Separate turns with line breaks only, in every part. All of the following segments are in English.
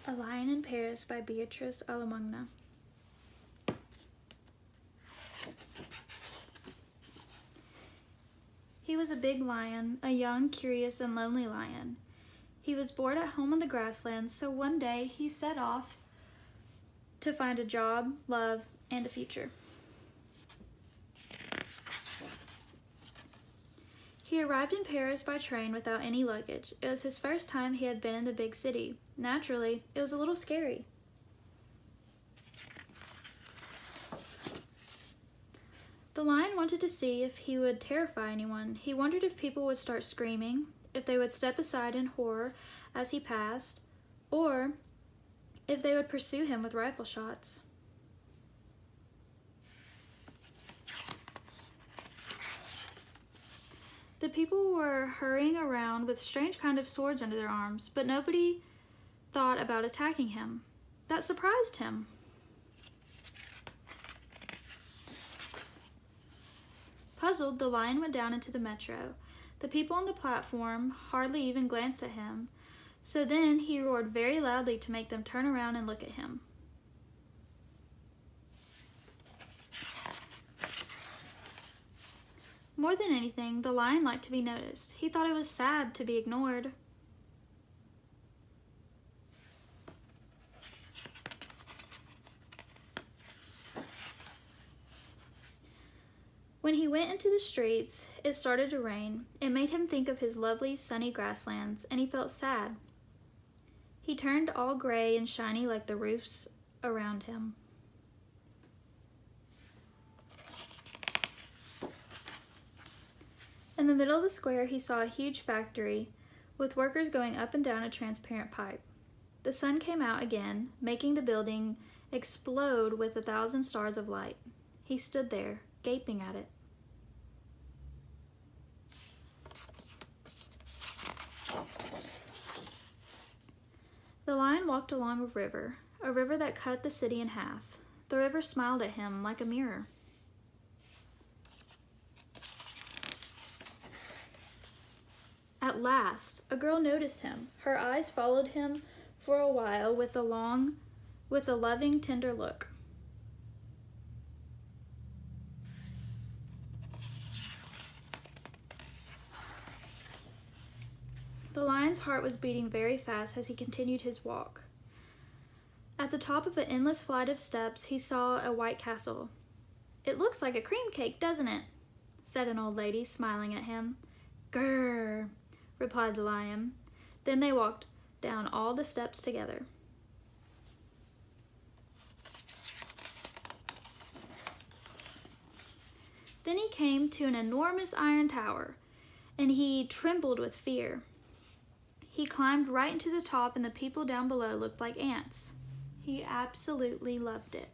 A Lion in Paris by Beatrice Alemagna. He was a big lion, a young, curious, and lonely lion. He was bored at home on the grasslands, so one day he set off to find a job, love, and a future. He arrived in Paris by train without any luggage. It was his first time he had been in the big city. Naturally, it was a little scary. The lion wanted to see if he would terrify anyone. He wondered if people would start screaming, if they would step aside in horror as he passed, or if they would pursue him with rifle shots. The people were hurrying around with strange kind of swords under their arms, but nobody thought about attacking him. That surprised him. Puzzled, the lion went down into the metro. The people on the platform hardly even glanced at him, so then he roared very loudly to make them turn around and look at him. More than anything, the lion liked to be noticed. He thought it was sad to be ignored. When he went into the streets, it started to rain. It made him think of his lovely, sunny grasslands, and he felt sad. He turned all gray and shiny like the roofs around him. In the middle of the square, he saw a huge factory with workers going up and down a transparent pipe. The sun came out again, making the building explode with 1,000 stars of light. He stood there, gaping at it. The lion walked along a river that cut the city in half. The river smiled at him like a mirror. At last, a girl noticed him. Her eyes followed him for a while with a loving, tender look. The lion's heart was beating very fast as he continued his walk. At the top of an endless flight of steps, he saw a white castle. "It looks like a cream cake, doesn't it?" said an old lady, smiling at him. "Grrr," replied the lion. Then they walked down all the steps together. Then he came to an enormous iron tower, and he trembled with fear. He climbed right into the top, and the people down below looked like ants. He absolutely loved it.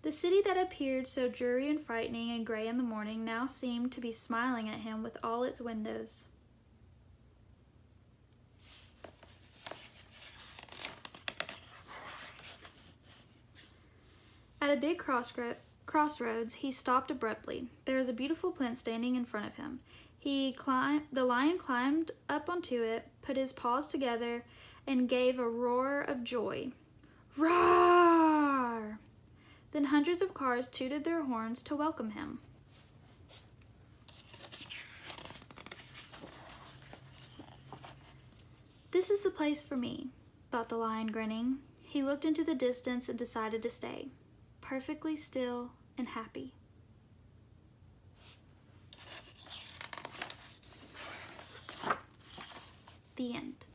The city that appeared so dreary and frightening and gray in the morning now seemed to be smiling at him with all its windows. At a big crossroads, he stopped abruptly. There was a beautiful plant standing in front of him. The lion climbed up onto it, put his paws together, and gave a roar of joy. Roar! Then hundreds of cars tooted their horns to welcome him. "This is the place for me," thought the lion, grinning. He looked into the distance and decided to stay, perfectly still and happy. The end.